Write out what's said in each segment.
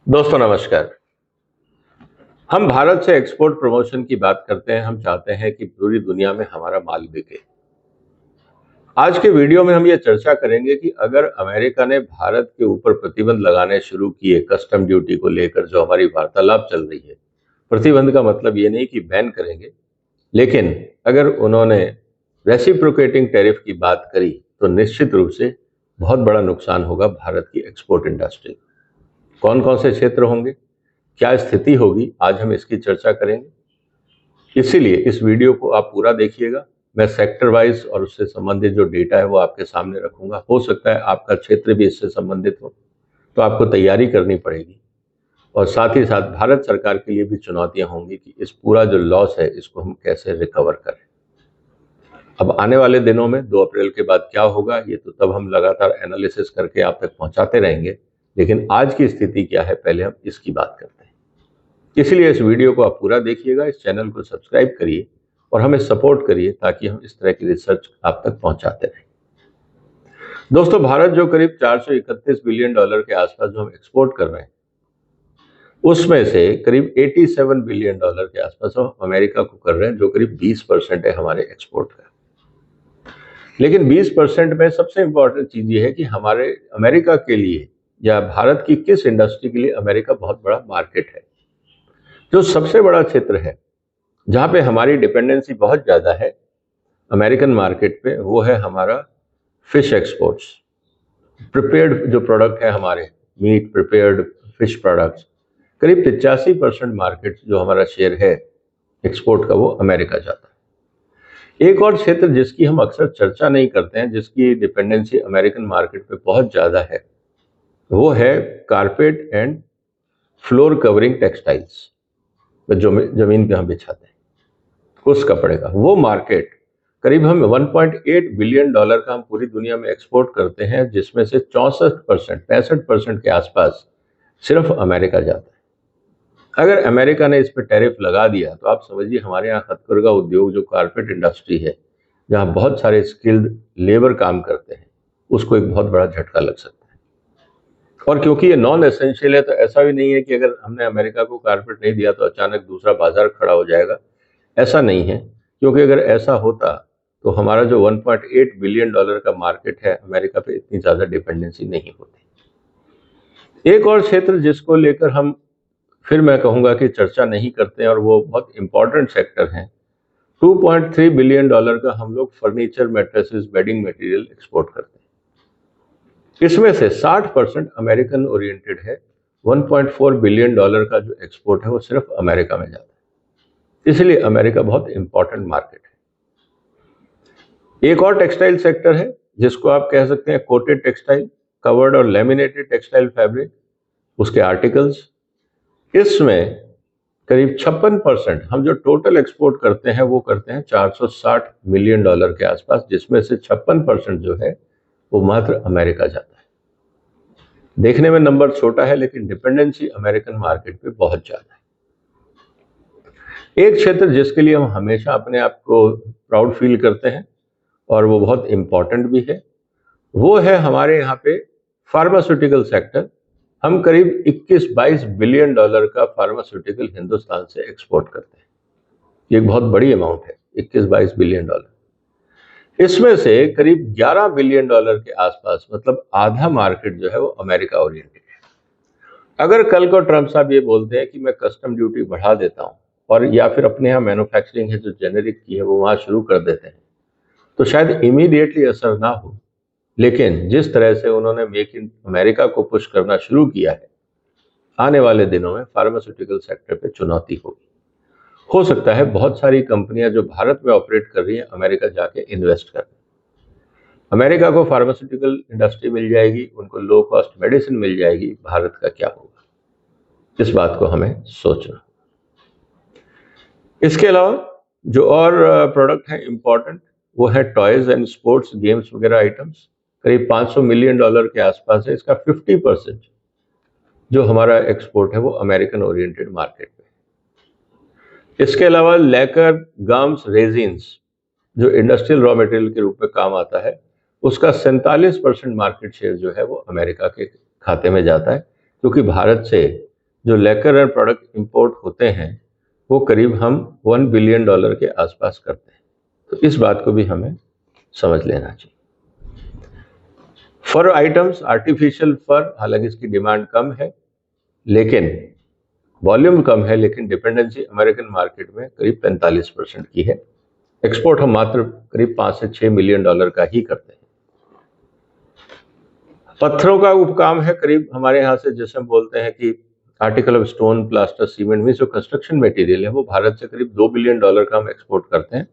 दोस्तों नमस्कार। हम भारत से एक्सपोर्ट प्रमोशन की बात करते हैं। हम चाहते हैं कि पूरी दुनिया में हमारा माल बिके। आज के वीडियो में हम ये चर्चा करेंगे कि अगर अमेरिका ने भारत के ऊपर प्रतिबंध लगाने शुरू किए कस्टम ड्यूटी को लेकर, जो हमारी वार्तालाप चल रही है। प्रतिबंध का मतलब ये नहीं कि बैन करेंगे, लेकिन अगर उन्होंने रेसिप्रोकेटिंग टैरिफ की बात करी तो निश्चित रूप से बहुत बड़ा नुकसान होगा भारत की एक्सपोर्ट इंडस्ट्री। कौन कौन से क्षेत्र होंगे, क्या स्थिति होगी, आज हम इसकी चर्चा करेंगे। इसीलिए इस वीडियो को आप पूरा देखिएगा। मैं सेक्टर वाइज और उससे संबंधित जो डेटा है वो आपके सामने रखूंगा। हो सकता है आपका क्षेत्र भी इससे संबंधित हो, तो आपको तैयारी करनी पड़ेगी। और साथ ही साथ भारत सरकार के लिए भी चुनौतियां होंगी कि इस पूरा जो लॉस है इसको हम कैसे रिकवर करें। अब आने वाले दिनों में 2 अप्रैल के बाद क्या होगा, ये तो तब हम लगातार एनालिसिस करके आप तक पहुंचाते रहेंगे। लेकिन आज की स्थिति क्या है, पहले हम इसकी बात करते हैं। इसलिए इस वीडियो को आप पूरा देखिएगा, इस चैनल को सब्सक्राइब करिए और हमें सपोर्ट करिए ताकि हम इस तरह की रिसर्च आप तक पहुंचाते रहें। दोस्तों, भारत जो करीब 431 बिलियन डॉलर के आसपास जो हम एक्सपोर्ट कर रहे हैं, उसमें से करीब 87 बिलियन डॉलर के आसपास हम अमेरिका को कर रहे हैं, जो करीब 20% है हमारे एक्सपोर्ट का। लेकिन 20% में सबसे इंपॉर्टेंट चीज ये है कि हमारे अमेरिका के लिए या भारत की किस इंडस्ट्री के लिए अमेरिका बहुत बड़ा मार्केट है। जो सबसे बड़ा क्षेत्र है जहां पे हमारी डिपेंडेंसी बहुत ज्यादा है अमेरिकन मार्केट पे, वो है हमारा फिश एक्सपोर्ट्स। प्रिपेयर्ड जो प्रोडक्ट है हमारे, मीट प्रिपेयर्ड फिश प्रोडक्ट्स, करीब 85% मार्केट जो हमारा शेयर है एक्सपोर्ट का, वो अमेरिका जाता है। एक और क्षेत्र जिसकी हम अक्सर चर्चा नहीं करते हैं, जिसकी डिपेंडेंसी अमेरिकन मार्केट पे बहुत ज्यादा है, वो है carpet and floor covering textiles. जो जमीन पे हम बिछाते हैं उस कपड़े का वो मार्केट, करीब हम 1.8 बिलियन डॉलर का हम पूरी दुनिया में एक्सपोर्ट करते हैं, जिसमें से 65% के आसपास सिर्फ अमेरिका जाता है। अगर अमेरिका ने इस पर टैरिफ लगा दिया तो आप समझिए हमारे यहाँ हथकरघा उद्योग, जो कारपेट इंडस्ट्री है, जहाँ बहुत सारे स्किल्ड लेबर काम करते हैं, उसको एक बहुत बड़ा झटका लग सकता है। और क्योंकि ये नॉन एसेंशियल है, तो ऐसा भी नहीं है कि अगर हमने अमेरिका को कारपेट नहीं दिया तो अचानक दूसरा बाजार खड़ा हो जाएगा। ऐसा नहीं है, क्योंकि अगर ऐसा होता तो हमारा जो 1.8 बिलियन डॉलर का मार्केट है अमेरिका पे, इतनी ज्यादा डिपेंडेंसी नहीं होती। एक और क्षेत्र जिसको लेकर हम फिर मैं कहूंगा कि चर्चा नहीं करते हैं, और वो बहुत इंपॉर्टेंट सेक्टर है, 2.3 बिलियन डॉलर का हम लोग furniture, mattresses, bedding material export करते हैं। इसमें से 60% अमेरिकन ओरिएंटेड है। 1.4 बिलियन डॉलर का जो एक्सपोर्ट है वो सिर्फ अमेरिका में जाता है। इसलिए अमेरिका बहुत इंपॉर्टेंट मार्केट है। एक और टेक्सटाइल सेक्टर है जिसको आप कह सकते हैं कोटेड टेक्सटाइल, कवर्ड और लेमिनेटेड टेक्सटाइल फैब्रिक, उसके आर्टिकल्स। इसमें करीब 56% हम जो टोटल एक्सपोर्ट करते हैं वो करते हैं 460 मिलियन डॉलर के आसपास, जिसमें से 56% जो है वो मात्र अमेरिका जाता है। देखने में नंबर छोटा है, लेकिन डिपेंडेंसी अमेरिकन मार्केट पे बहुत ज्यादा है। एक क्षेत्र जिसके लिए हम हमेशा अपने आप को प्राउड फील करते हैं और वो बहुत इंपॉर्टेंट भी है, वो है हमारे यहाँ पे फार्मास्यूटिकल सेक्टर। हम करीब 21-22 बिलियन डॉलर का फार्मास्यूटिकल हिंदुस्तान से एक्सपोर्ट करते हैं। ये एक बहुत बड़ी अमाउंट है, 21-22 बिलियन डॉलर। इसमें से करीब 11 बिलियन डॉलर के आसपास, मतलब आधा मार्केट जो है वो अमेरिका ओरिएंटेड है। अगर कल को ट्रंप साहब ये बोलते हैं कि मैं कस्टम ड्यूटी बढ़ा देता हूं, और या फिर अपने यहाँ मैन्युफैक्चरिंग है जो जेनेरिक की है वो वहां शुरू कर देते हैं, तो शायद इमीडिएटली असर ना हो। लेकिन जिस तरह से उन्होंने मेक इन अमेरिका को पुश करना शुरू किया है, आने वाले दिनों में फार्मास्यूटिकल सेक्टर पे चुनौती होगी। हो सकता है बहुत सारी कंपनियां जो भारत में ऑपरेट कर रही हैं अमेरिका जाके इन्वेस्ट कर। अमेरिका को फार्मास्यूटिकल इंडस्ट्री मिल जाएगी, उनको लो कॉस्ट मेडिसिन मिल जाएगी, भारत का क्या होगा, इस बात को हमें सोचना। इसके अलावा जो और प्रोडक्ट है इंपॉर्टेंट, वो है टॉयज एंड स्पोर्ट्स गेम्स वगैरह आइटम्स। करीब 500 मिलियन डॉलर के आसपास है। इसका 50% जो हमारा एक्सपोर्ट है वो अमेरिकन ओरिएंटेड मार्केट में। इसके अलावा लेकर, गम्स, रेजिन्स, जो इंडस्ट्रियल रॉ मटेरियल के रूप में काम आता है, उसका 47% मार्केट शेयर जो है वो अमेरिका के खाते में जाता है, क्योंकि भारत से जो लेकर एंड प्रोडक्ट इंपोर्ट होते हैं वो करीब हम $1 बिलियन के आसपास करते हैं। तो इस बात को भी हमें समझ लेना चाहिए। फर आइटम्स, आर्टिफिशियल फर, हालांकि इसकी डिमांड कम है लेकिन वॉल्यूम कम है, लेकिन डिपेंडेंसी अमेरिकन मार्केट में करीब 45% की है। एक्सपोर्ट हम मात्र करीब 5 से 6 मिलियन डॉलर का ही करते हैं। पत्थरों का उपकाम है करीब हमारे यहाँ से, जैसे हम बोलते हैं कि article of stone, plaster, cement में जो कंस्ट्रक्शन मटेरियल है वो भारत से करीब $2 बिलियन का हम एक्सपोर्ट करते हैं,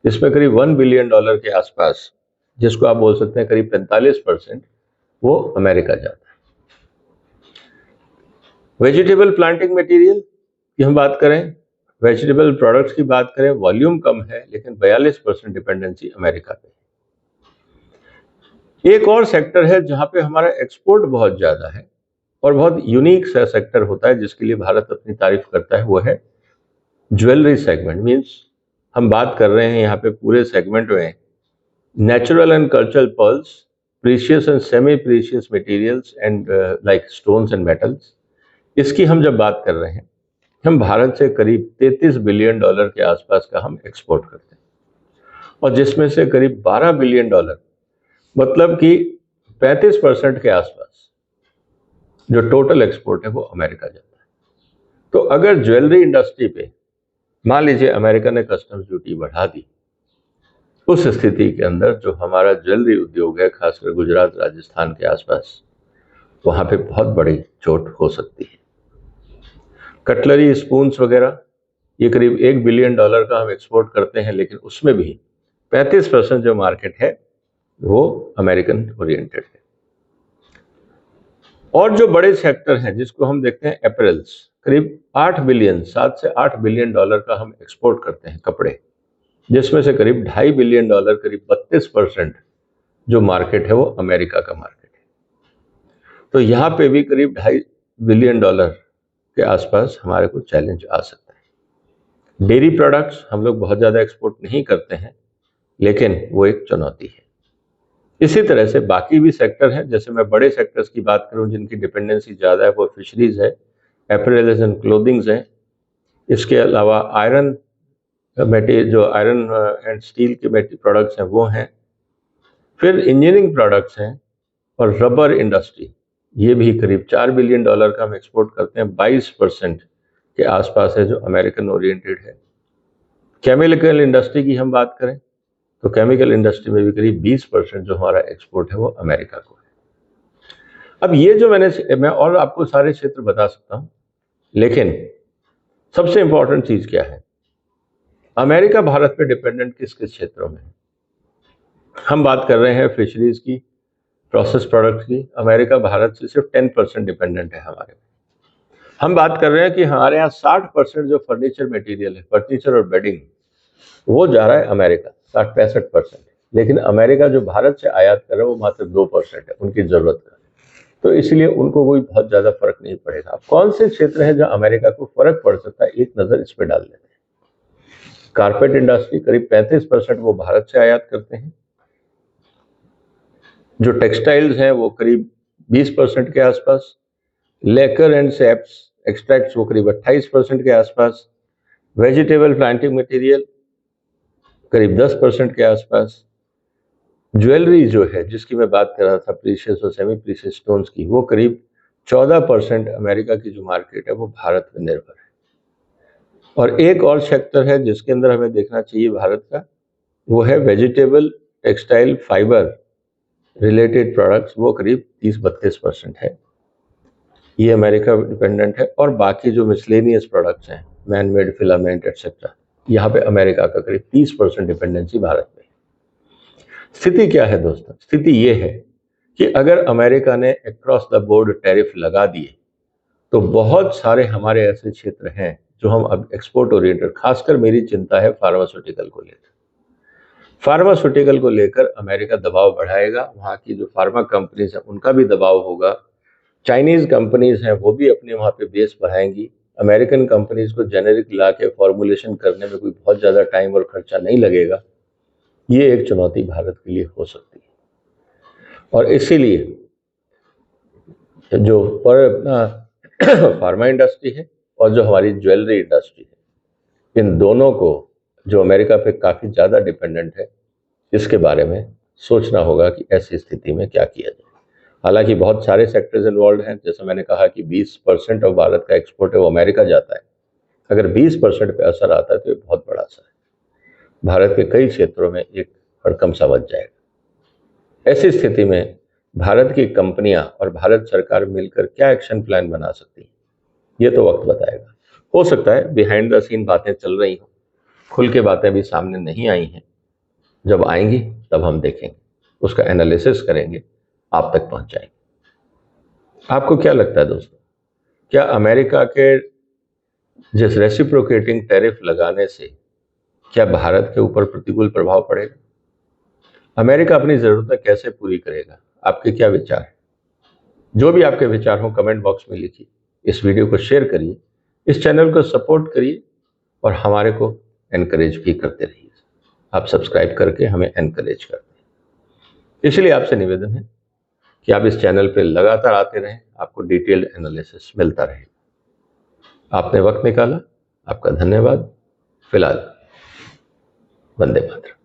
जिसमें करीब $1 बिलियन के आसपास, जिसको आप बोल सकते हैं करीब 45%, वो अमेरिका जाता है। वेजिटेबल प्लांटिंग मटेरियल की हम बात करें, वेजिटेबल प्रोडक्ट्स की बात करें, वॉल्यूम कम है लेकिन 42% डिपेंडेंसी अमेरिका पे। एक और सेक्टर है जहां पे हमारा एक्सपोर्ट बहुत ज्यादा है और बहुत यूनिक सा सेक्टर होता है जिसके लिए भारत अपनी तारीफ करता है, वो है ज्वेलरी सेगमेंट। मींस हम बात कर रहे हैं यहाँ पे पूरे सेगमेंट में natural and cultural pearls, precious and semi precious materials and like stones and metals. इसकी हम जब बात कर रहे हैं, हम भारत से करीब $33 बिलियन के आसपास का हम एक्सपोर्ट करते हैं और जिसमें से करीब $12 बिलियन, मतलब कि 35% के आसपास जो टोटल एक्सपोर्ट है वो अमेरिका जाता है। तो अगर ज्वेलरी इंडस्ट्री पे मान लीजिए अमेरिका ने कस्टम्स ड्यूटी बढ़ा दी, उस स्थिति के अंदर जो हमारा ज्वेलरी उद्योग है, खासकर गुजरात, राजस्थान के आसपास, वहां पे बहुत बड़ी चोट हो सकती है। कटलरी, स्पून्स वगैरह, ये करीब $1 बिलियन का हम एक्सपोर्ट करते हैं, लेकिन उसमें भी 35% जो मार्केट है वो अमेरिकन ओरिएंटेड है। और जो बड़े सेक्टर हैं जिसको हम देखते हैं अपैरल्स, करीब 7 से 8 बिलियन डॉलर का हम एक्सपोर्ट करते हैं कपड़े, जिसमें से करीब $2.5 बिलियन, करीब 32% जो मार्केट है वो अमेरिका का मार्केट है। तो यहाँ पे भी करीब $2.5 बिलियन के आसपास हमारे को चैलेंज आ सकता है। डेयरी प्रोडक्ट्स हम लोग बहुत ज़्यादा एक्सपोर्ट नहीं करते हैं, लेकिन वो एक चुनौती है। इसी तरह से बाकी भी सेक्टर हैं, जैसे मैं बड़े सेक्टर्स की बात करूं जिनकी डिपेंडेंसी ज़्यादा है, वो फिशरीज है, अपैरल्स एंड क्लोथिंग्स है। इसके अलावा आयरन मटेरियल, जो आयरन एंड स्टील के प्रोडक्ट्स हैं वो हैं। फिर इंजीनियरिंग प्रोडक्ट्स हैं और रबर इंडस्ट्री, ये भी करीब $4 बिलियन का हम एक्सपोर्ट करते हैं, 22% के आसपास है जो अमेरिकन ओरिएंटेड है। केमिकल इंडस्ट्री की हम बात करें तो केमिकल इंडस्ट्री में भी करीब 20% जो हमारा एक्सपोर्ट है वो अमेरिका को है। अब ये जो मैं और आपको सारे क्षेत्र बता सकता हूं, लेकिन सबसे इंपॉर्टेंट चीज क्या है, अमेरिका भारत पे डिपेंडेंट किस किस क्षेत्रों में है। हम बात कर रहे हैं फिशरीज की, प्रोसेस प्रोडक्ट की। अमेरिका भारत से सिर्फ 10% डिपेंडेंट है हमारे। हम बात कर रहे हैं कि हमारे यहाँ 60% जो फर्नीचर मटेरियल है, फर्नीचर और बेडिंग, वो जा रहा है अमेरिका, 65%। लेकिन अमेरिका जो भारत से आयात कर रहा है वो मात्र 2% है उनकी जरूरत का। तो इसलिए उनको कोई बहुत ज्यादा फर्क नहीं पड़ेगा। अब कौन से क्षेत्र है जहां अमेरिका को फर्क पड़ सकता है, एक नजर इस पे डाल लेते हैं। कारपेट इंडस्ट्री, करीब 35% वो भारत से आयात करते हैं। जो टेक्सटाइल्स हैं वो करीब 20% के आसपास। लेकर एंड सेप्स एक्सट्रैक्ट्स वो करीब 28% के आसपास। वेजिटेबल प्लांटिंग मटेरियल करीब 10% के आसपास। ज्वेलरी जो है जिसकी मैं बात कर रहा था, प्रीशियस और सेमी प्रीशियस स्टोन्स की, वो करीब 14% अमेरिका की जो मार्केट है वो भारत में निर्भर है। और एक और सेक्टर है जिसके अंदर हमें देखना चाहिए भारत का, वो है vegetable, textile, fibre related products, वो करीब 30-32% है। ये अमेरिका डिपेंडेंट है। और बाकी जो मिसलेनियस प्रोडक्ट्स हैं, मैन मेड, फिलामेंट एटसेट्रा, यहाँ पे अमेरिका का करीब 30% डिपेंडेंसी भारत में। स्थिति क्या है दोस्तों? स्थिति ये है कि अगर अमेरिका ने अक्रॉस द बोर्ड टैरिफ लगा दिए तो बहुत सारे हमारे ऐसे क्षेत्र हैं जो हम अब एक्सपोर्ट ओरिएंटेड, खासकर मेरी चिंता है फार्मास्यूटिकल को लेकर। फार्मास्यूटिकल को लेकर अमेरिका दबाव बढ़ाएगा, वहाँ की जो फार्मा कंपनीज हैं उनका भी दबाव होगा। चाइनीज कंपनीज हैं वो भी अपने वहाँ पे बेस बढ़ाएंगी। अमेरिकन कंपनीज को जेनेरिक ला के फॉर्मुलेशन करने में कोई बहुत ज़्यादा टाइम और खर्चा नहीं लगेगा। ये एक चुनौती भारत के लिए हो सकती है। और इसीलिए जो फार्मा इंडस्ट्री है और जो हमारी ज्वेलरी इंडस्ट्री है, इन दोनों को जो अमेरिका पे काफ़ी ज़्यादा डिपेंडेंट है, इसके बारे में सोचना होगा कि ऐसी स्थिति में क्या किया जाए। हालांकि बहुत सारे सेक्टर्स इन्वॉल्व हैं, जैसे मैंने कहा कि 20% ऑफ भारत का एक्सपोर्ट है वो अमेरिका जाता है। अगर 20% पे असर आता है तो ये बहुत बड़ा असर है, भारत के कई क्षेत्रों में एक हड़कंप सा बच जाएगा। ऐसी स्थिति में भारत की कंपनियां और भारत सरकार मिलकर क्या एक्शन प्लान बना सकती है, ये तो वक्त बताएगा। हो सकता है बिहाइंड द सीन बातें चल रही हो, खुल के बातें भी सामने नहीं आई हैं। जब आएंगी तब हम देखेंगे, उसका एनालिसिस करेंगे, आप तक पहुंचाएंगे। आपको क्या लगता है दोस्तों, क्या अमेरिका के जिस रेसिप्रोकेटिंग टैरिफ लगाने से क्या भारत के ऊपर प्रतिकूल प्रभाव पड़ेगा? अमेरिका अपनी जरूरतें कैसे पूरी करेगा? आपके क्या विचार हैं? जो भी आपके विचार हो कमेंट बॉक्स में लिखिए, इस वीडियो को शेयर करिए, इस चैनल को सपोर्ट करिए और हमारे को एनकरेज भी करते रहिए। आप सब्सक्राइब करके हमें एनकरेज करते हैं, इसलिए आपसे निवेदन है कि आप इस चैनल पे लगातार आते रहें, आपको डिटेल्ड एनालिसिस मिलता रहे। आपने वक्त निकाला, आपका धन्यवाद। फिलहाल वंदे मातरम।